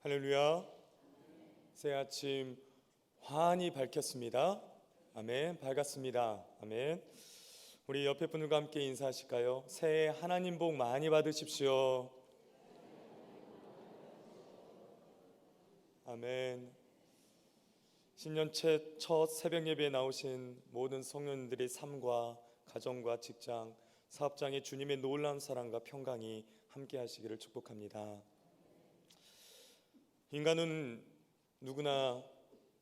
할렐루야. 새 아침 환히 밝혔습니다. 아멘. 밝았습니다. 아멘. 우리 옆에 분들과 함께 인사하실까요? 새해 하나님 복 많이 받으십시오. 아멘. 신년 첫 새벽 예배에 나오신 모든 성도님들의 삶과 가정과 직장, 사업장에 주님의 놀라운 사랑과 평강이 함께 하시기를 축복합니다. 인간은 누구나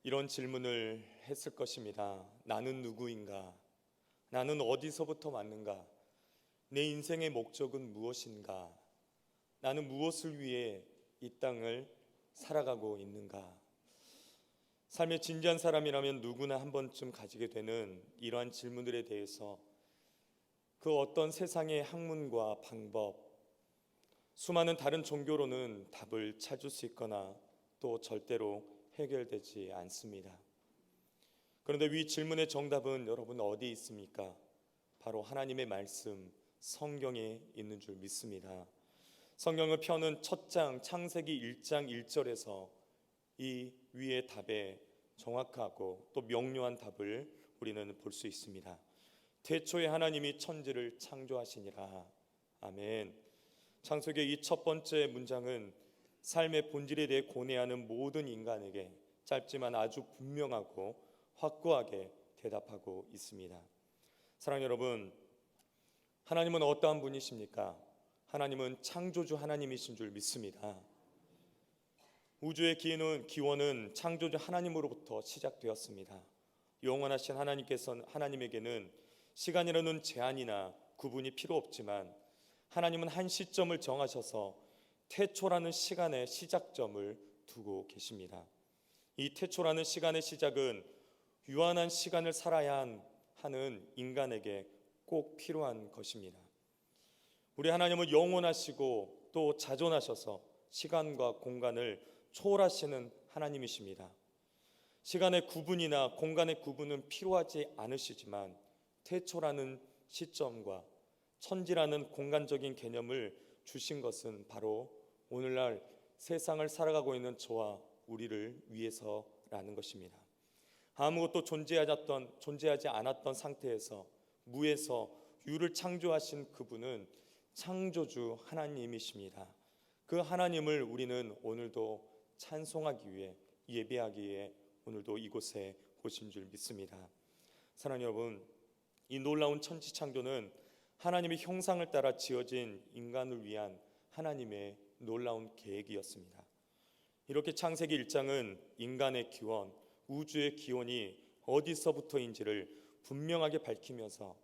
이런 질문을 했을 것입니다. 나는 누구인가? 나는 어디서부터 왔는가? 내 인생의 목적은 무엇인가? 나는 무엇을 위해 이 땅을 살아가고 있는가? 삶의 진지한 사람이라면 누구나 한 번쯤 가지게 되는 이러한 질문들에 대해서 그 어떤 세상의 학문과 방법, 수많은 다른 종교로는 답을 찾을 수 있거나 또 절대로 해결되지 않습니다. 그런데 이 질문의 정답은 여러분 어디 있습니까? 바로 하나님의 말씀 성경에 있는 줄 믿습니다. 성경을 펴는 첫 장 창세기 1장 1절에서 이 위의 답에 정확하고 또 명료한 답을 우리는 볼 수 있습니다. 태초에 하나님이 천지를 창조하시니라. 아멘. 창세기의 이 첫 번째 문장은 삶의 본질에 대해 고뇌하는 모든 인간에게 짧지만 아주 분명하고 확고하게 대답하고 있습니다. 사랑하는 여러분, 하나님은 어떠한 분이십니까? 하나님은 창조주 하나님이신 줄 믿습니다. 우주의 기원은 창조주 하나님으로부터 시작되었습니다. 영원하신 하나님에게는 시간이라는 제한이나 구분이 필요 없지만 하나님은 한 시점을 정하셔서 태초라는 시간의 시작점을 두고 계십니다. 이 태초라는 시간의 시작은 유한한 시간을 살아야 하는 인간에게 꼭 필요한 것입니다. 우리 하나님은 영원하시고 또 자존하셔서 시간과 공간을 초월하시는 하나님이십니다. 시간의 구분이나 공간의 구분은 필요하지 않으시지만 태초라는 시점과 천지라는 공간적인 개념을 주신 것은 바로 오늘날 세상을 살아가고 있는 저와 우리를 위해서라는 것입니다. 아무것도 존재하지 않았던 상태에서 무에서 유를 창조하신 그분은 창조주 하나님이십니다. 그 하나님을 우리는 오늘도 찬송하기 위해 예배하기 위해 오늘도 이곳에 오신 줄 믿습니다. 사랑하는 여러분, 이 놀라운 천지 창조는 하나님의 형상을 따라 지어진 인간을 위한 하나님의 놀라운 계획이었습니다. 이렇게 창세기 1장은 인간의 기원, 우주의 기원이 어디서부터인지를 분명하게 밝히면서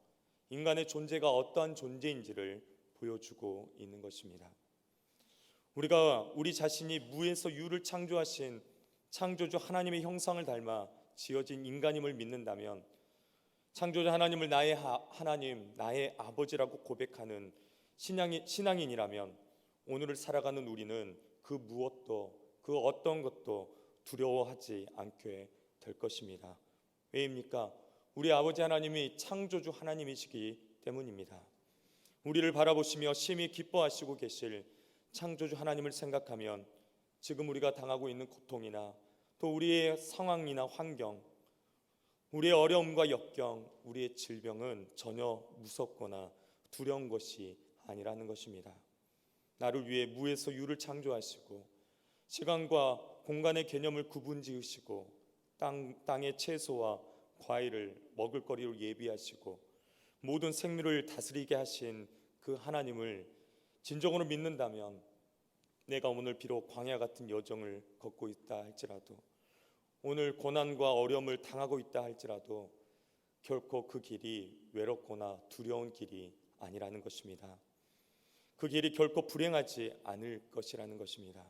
인간의 존재가 어떠한 존재인지를 보여주고 있는 것입니다. 우리가 우리 자신이 무에서 유를 창조하신 창조주 하나님의 형상을 닮아 지어진 인간임을 믿는다면 창조주 하나님을 나의 하나님, 나의 아버지라고 고백하는 신앙인이라면 오늘을 살아가는 우리는 그 무엇도 그 어떤 것도 두려워하지 않게 될 것입니다. 왜입니까? 우리 아버지 하나님이 창조주 하나님이시기 때문입니다. 우리를 바라보시며 심히 기뻐하시고 계실 창조주 하나님을 생각하면 지금 우리가 당하고 있는 고통이나 또 우리의 상황이나 환경, 우리의 어려움과 역경, 우리의 질병은 전혀 무섭거나 두려운 것이 아니라는 것입니다. 나를 위해 무에서 유를 창조하시고 시간과 공간의 개념을 구분지으시고 땅의 채소와 과일을 먹을거리로 예비하시고 모든 생물을 다스리게 하신 그 하나님을 진정으로 믿는다면 내가 오늘 비록 광야 같은 여정을 걷고 있다 할지라도 오늘 고난과 어려움을 당하고 있다 할지라도 결코 그 길이 외롭거나 두려운 길이 아니라는 것입니다. 그 길이 결코 불행하지 않을 것이라는 것입니다.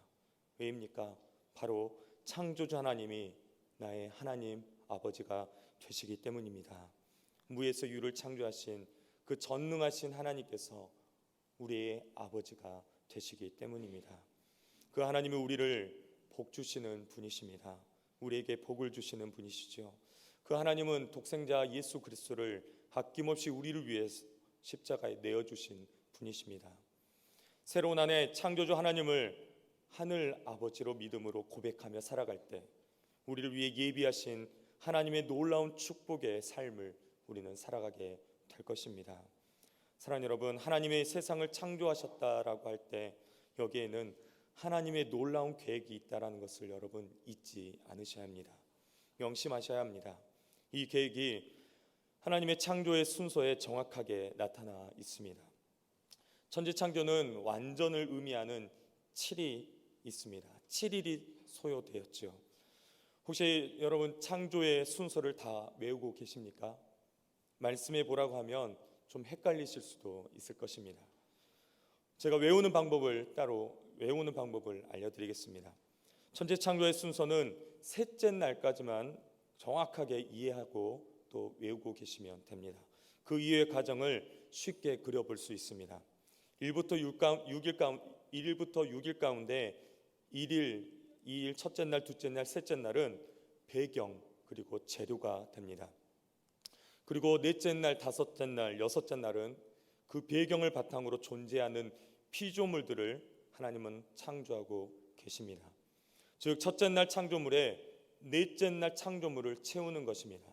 왜입니까? 바로 창조주 하나님이 나의 하나님 아버지가 되시기 때문입니다. 무에서 유를 창조하신 그 전능하신 하나님께서 우리의 아버지가 되시기 때문입니다. 그 하나님이 우리를 복 주시는 분이십니다. 우리에게 복을 주시는 분이시죠. 그 하나님은 독생자 예수 그리스도를 아낌없이 우리를 위해 십자가에 내어주신 분이십니다. 새로운 한 해 창조주 하나님을 하늘 아버지로 믿음으로 고백하며 살아갈 때 우리를 위해 예비하신 하나님의 놀라운 축복의 삶을 우리는 살아가게 될 것입니다. 사랑하는 여러분, 하나님의 세상을 창조하셨다라고 할 때 여기에는 하나님의 놀라운 계획이 있다라는 것을 여러분 잊지 않으셔야 합니다. 명심하셔야 합니다. 이 계획이 하나님의 창조의 순서에 정확하게 나타나 있습니다. 천지창조는 완전을 의미하는 7이 있습니다. 7일이 소요되었죠. 혹시 여러분 창조의 순서를 다 외우고 계십니까? 말씀해 보라고 하면 좀 헷갈리실 수도 있을 것입니다. 제가 외우는 방법을 알려드리겠습니다. 천지창조의 순서는 셋째 날까지만 정확하게 이해하고 또 외우고 계시면 됩니다. 그 이후의 과정을 쉽게 그려볼 수 있습니다. 1일부터 6일 가운데 1일, 2일, 첫째 날, 둘째 날, 셋째 날은 배경 그리고 재료가 됩니다. 그리고 넷째 날, 다섯째 날, 여섯째 날은 그 배경을 바탕으로 존재하는 피조물들을 하나님은 창조하고 계십니다. 즉 첫째 날 창조물에 넷째 날 창조물을 채우는 것입니다.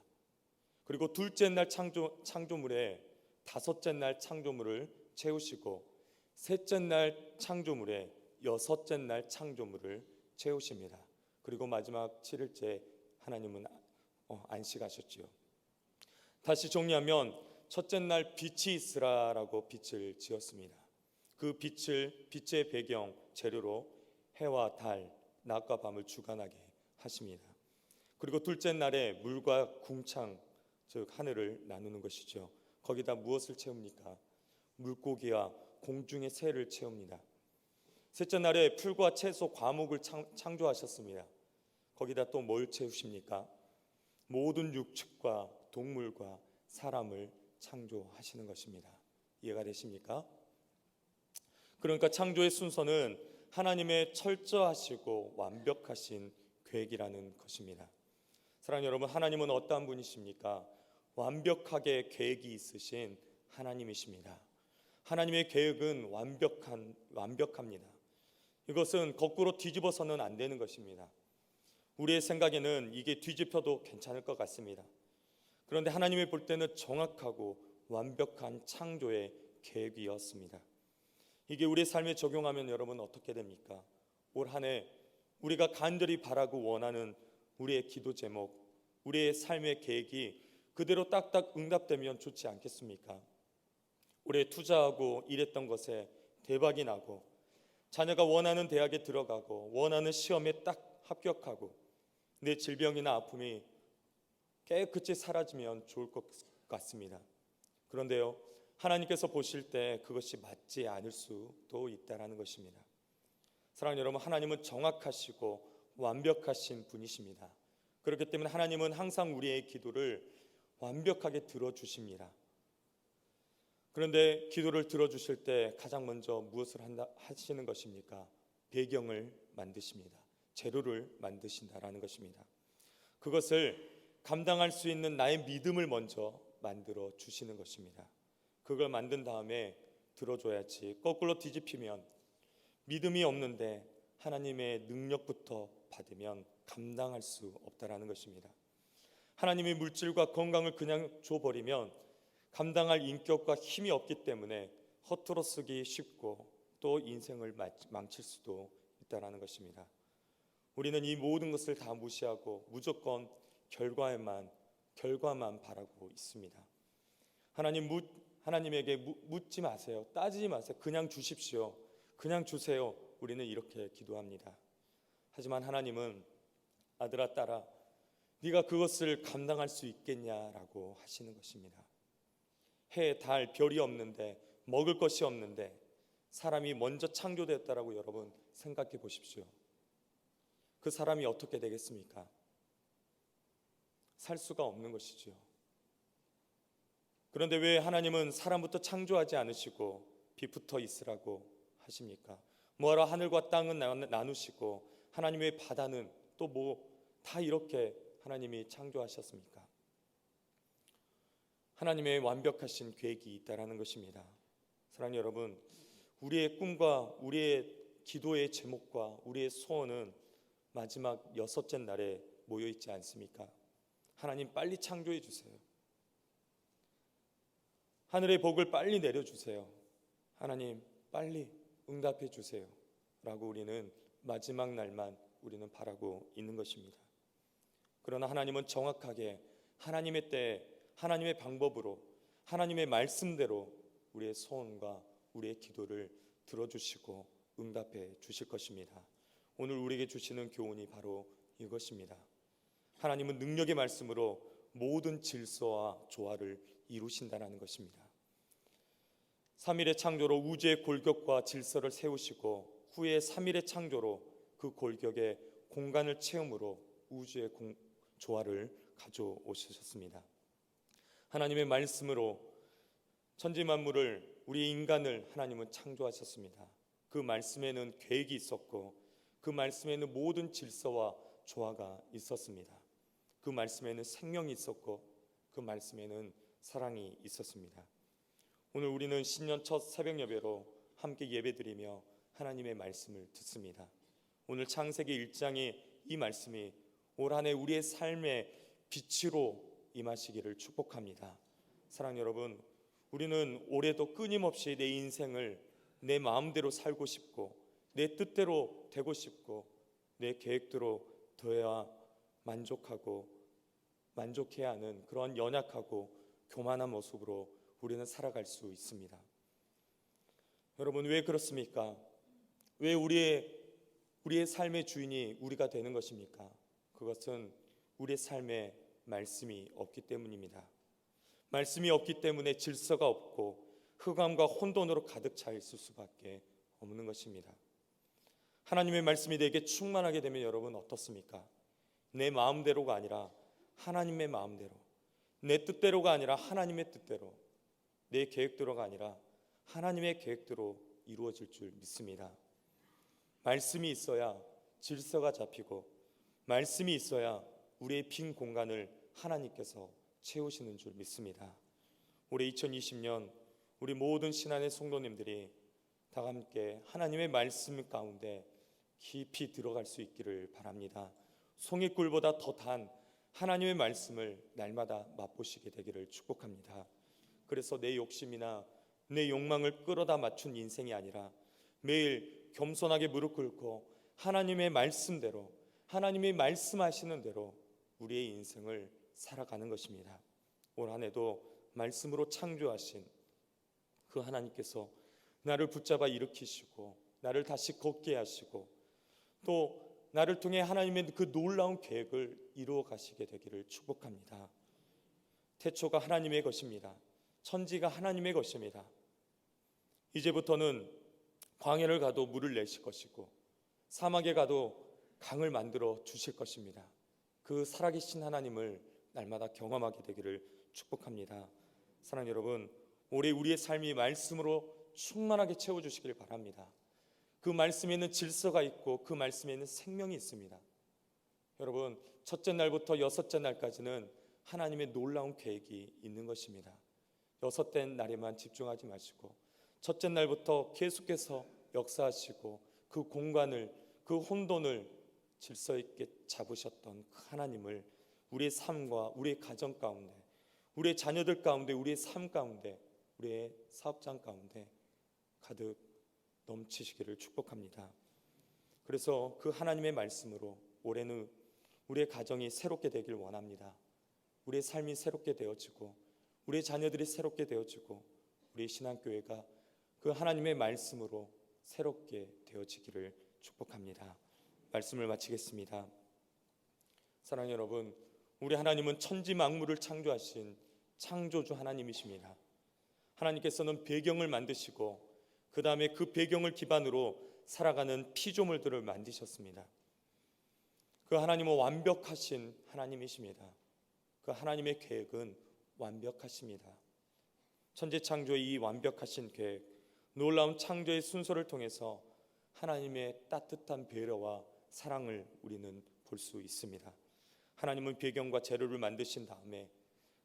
그리고 둘째 날 창조물에 다섯째 날 창조물을 채우시고 셋째 날 창조물에 여섯째 날 창조물을 채우십니다. 그리고 마지막 7일째 하나님은 안식하셨지요. 다시 정리하면 첫째 날 빛이 있으라라고 빛을 지었습니다. 그 빛의 배경 재료로 해와 달, 낮과 밤을 주관하게 하십니다. 그리고 둘째 날에 물과 궁창, 즉 하늘을 나누는 것이죠. 거기다 무엇을 채웁니까? 물고기와 공중의 새를 채웁니다. 셋째 날에 풀과 채소, 과목을 창조하셨습니다. 거기다 또 뭘 채우십니까? 모든 육축과 동물과 사람을 창조하시는 것입니다. 이해가 되십니까? 그러니까 창조의 순서는 하나님의 철저하시고 완벽하신 계획이라는 것입니다. 사랑하는 여러분, 하나님은 어떠한 분이십니까? 완벽하게 계획이 있으신 하나님이십니다. 하나님의 계획은 완벽합니다. 이것은 거꾸로 뒤집어서는 안 되는 것입니다. 우리의 생각에는 이게 뒤집혀도 괜찮을 것 같습니다. 그런데 하나님이 볼 때는 정확하고 완벽한 창조의 계획이었습니다. 이게 우리의 삶에 적용하면 여러분 어떻게 됩니까? 올 한 해 우리가 간절히 바라고 원하는 우리의 기도 제목, 우리의 삶의 계획이 그대로 딱딱 응답되면 좋지 않겠습니까? 올해 투자하고 일했던 것에 대박이 나고 자녀가 원하는 대학에 들어가고 원하는 시험에 딱 합격하고 내 질병이나 아픔이 깨끗이 사라지면 좋을 것 같습니다. 그런데요, 하나님께서 보실 때 그것이 맞지 않을 수도 있다는 것입니다. 사랑하는 여러분, 하나님은 정확하시고 완벽하신 분이십니다. 그렇기 때문에 하나님은 항상 우리의 기도를 완벽하게 들어주십니다. 그런데 기도를 들어주실 때 가장 먼저 무엇을 하시는 것입니까? 배경을 만드십니다. 재료를 만드신다라는 것입니다. 그것을 감당할 수 있는 나의 믿음을 먼저 만들어 주시는 것입니다. 그걸 만든 다음에 들어줘야지. 거꾸로 뒤집히면 믿음이 없는데 하나님의 능력부터 받으면 감당할 수 없다라는 것입니다. 하나님의 물질과 건강을 그냥 줘버리면 감당할 인격과 힘이 없기 때문에 허투루 쓰기 쉽고 또 인생을 망칠 수도 있다라는 것입니다. 우리는 이 모든 것을 다 무시하고 무조건 결과만 바라고 있습니다. 하나님에게 묻지 마세요. 따지지 마세요. 그냥 주십시오. 그냥 주세요. 우리는 이렇게 기도합니다. 하지만 하나님은 아들아 딸아 네가 그것을 감당할 수 있겠냐라고 하시는 것입니다. 해, 달, 별이 없는데 먹을 것이 없는데 사람이 먼저 창조되었다라고 여러분 생각해 보십시오. 그 사람이 어떻게 되겠습니까? 살 수가 없는 것이죠. 그런데 왜 하나님은 사람부터 창조하지 않으시고 빛부터 있으라고 하십니까? 뭐하러 하늘과 땅은 나누시고 하나님의 바다는 또 뭐 다 이렇게 하나님이 창조하셨습니까? 하나님의 완벽하신 계획이 있다라는 것입니다. 사랑하는 여러분, 우리의 꿈과 우리의 기도의 제목과 우리의 소원은 마지막 여섯째 날에 모여 있지 않습니까? 하나님 빨리 창조해 주세요. 하늘의 복을 빨리 내려주세요. 하나님 빨리 응답해 주세요 라고 우리는 마지막 날만 우리는 바라고 있는 것입니다. 그러나 하나님은 정확하게 하나님의 때에 하나님의 방법으로 하나님의 말씀대로 우리의 소원과 우리의 기도를 들어주시고 응답해 주실 것입니다. 오늘 우리에게 주시는 교훈이 바로 이것입니다. 하나님은 능력의 말씀으로 모든 질서와 조화를 이루신다는 것입니다. 3일의 창조로 우주의 골격과 질서를 세우시고 후에 3일의 창조로 그 골격에 공간을 채움으로 우주의 조화를 가져오셨습니다. 하나님의 말씀으로 천지만물을 우리 인간을 하나님은 창조하셨습니다. 그 말씀에는 계획이 있었고 그 말씀에는 모든 질서와 조화가 있었습니다. 그 말씀에는 생명이 있었고 그 말씀에는 사랑이 있었습니다. 오늘 우리는 신년 첫 새벽 예배로 함께 예배드리며 하나님의 말씀을 듣습니다. 오늘 창세기 1장의 이 말씀이 올 한 해 우리의 삶의 빛으로 임하시기를 축복합니다. 사랑하는 여러분, 우리는 올해도 끊임없이 내 인생을 내 마음대로 살고 싶고 내 뜻대로 되고 싶고 내 계획대로 되어야 만족해야 하는 그런 연약하고 교만한 모습으로 우리는 살아갈 수 있습니다. 여러분, 왜 그렇습니까? 왜 우리의 삶의 주인이 우리가 되는 것입니까? 그것은 우리의 삶에 말씀이 없기 때문입니다. 말씀이 없기 때문에 질서가 없고 흑암과 혼돈으로 가득 차 있을 수밖에 없는 것입니다. 하나님의 말씀이 내게 충만하게 되면 여러분 어떻습니까? 내 마음대로가 아니라 하나님의 마음대로, 내 뜻대로가 아니라 하나님의 뜻대로, 내 계획대로가 아니라 하나님의 계획대로 이루어질 줄 믿습니다. 말씀이 있어야 질서가 잡히고 말씀이 있어야 우리의 빈 공간을 하나님께서 채우시는 줄 믿습니다. 올해 2020년 우리 모든 신안의 성도님들이 다 함께 하나님의 말씀 가운데 깊이 들어갈 수 있기를 바랍니다. 송이꿀보다 더 단 하나님의 말씀을 날마다 맛보시게 되기를 축복합니다. 그래서 내 욕심이나 내 욕망을 끌어다 맞춘 인생이 아니라 매일 겸손하게 무릎 꿇고 하나님의 말씀대로 하나님이 말씀하시는 대로 우리의 인생을 살아가는 것입니다. 올 한 해도 말씀으로 창조하신 그 하나님께서 나를 붙잡아 일으키시고 나를 다시 걷게 하시고 또 나를 통해 하나님의 그 놀라운 계획을 이루어 가시게 되기를 축복합니다. 태초가 하나님의 것입니다. 천지가 하나님의 것입니다. 이제부터는 광야를 가도 물을 내실 것이고 사막에 가도 강을 만들어 주실 것입니다. 그 살아계신 하나님을 날마다 경험하게 되기를 축복합니다. 사랑하는 여러분, 올해 우리의 삶이 말씀으로 충만하게 채워주시길 바랍니다. 그 말씀에는 질서가 있고 그 말씀에는 생명이 있습니다. 여러분, 첫째 날부터 여섯째 날까지는 하나님의 놀라운 계획이 있는 것입니다. 여섯째 날에만 집중하지 마시고 첫째 날부터 계속해서 역사하시고 그 공간을, 그 혼돈을 질서 있게 잡으셨던 그 하나님을 우리의 삶과 우리의 가정 가운데, 우리의 자녀들 가운데, 우리의 삶 가운데, 우리의 사업장 가운데 가득 넘치시기를 축복합니다. 그래서 그 하나님의 말씀으로 올해는 우리의 가정이 새롭게 되길 원합니다. 우리의 삶이 새롭게 되어지고 우리의 자녀들이 새롭게 되어지고 우리 신앙교회가 그 하나님의 말씀으로 새롭게 되어지기를 축복합니다. 말씀을 마치겠습니다. 사랑하는 여러분, 우리 하나님은 천지 만물을 창조하신 창조주 하나님이십니다. 하나님께서는 배경을 만드시고 그 다음에 그 배경을 기반으로 살아가는 피조물들을 만드셨습니다. 그 하나님은 완벽하신 하나님이십니다. 그 하나님의 계획은 완벽하십니다. 천지창조의 이 완벽하신 계획, 놀라운 창조의 순서를 통해서 하나님의 따뜻한 배려와 사랑을 우리는 볼 수 있습니다. 하나님은 배경과 재료를 만드신 다음에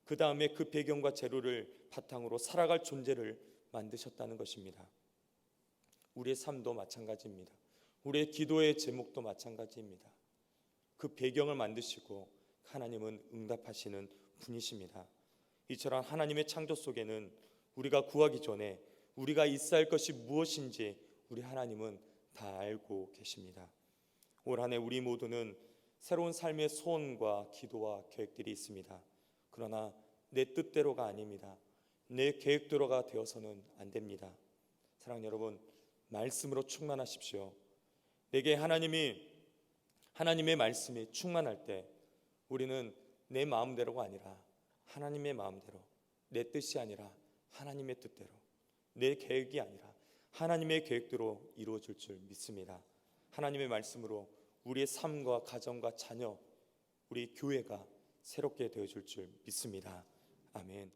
그 다음에 그 배경과 재료를 바탕으로 살아갈 존재를 만드셨다는 것입니다. 우리의 삶도 마찬가지입니다. 우리의 기도의 제목도 마찬가지입니다. 그 배경을 만드시고 하나님은 응답하시는 분이십니다. 이처럼 하나님의 창조 속에는 우리가 구하기 전에 우리가 있어야 할 것이 무엇인지 우리 하나님은 다 알고 계십니다. 올 한 해 우리 모두는 새로운 삶의 소원과 기도와 계획들이 있습니다. 그러나 내 뜻대로가 아닙니다. 내 계획대로가 되어서는 안 됩니다. 사랑하는 여러분, 말씀으로 충만하십시오. 내게 하나님의 말씀이 충만할 때 우리는 내 마음대로가 아니라 하나님의 마음대로, 내 뜻이 아니라 하나님의 뜻대로, 내 계획이 아니라 하나님의 계획대로 이루어질 줄 믿습니다. 하나님의 말씀으로 우리의 삶과 가정과 자녀, 우리 교회가 새롭게 되어질 줄 믿습니다. 아멘.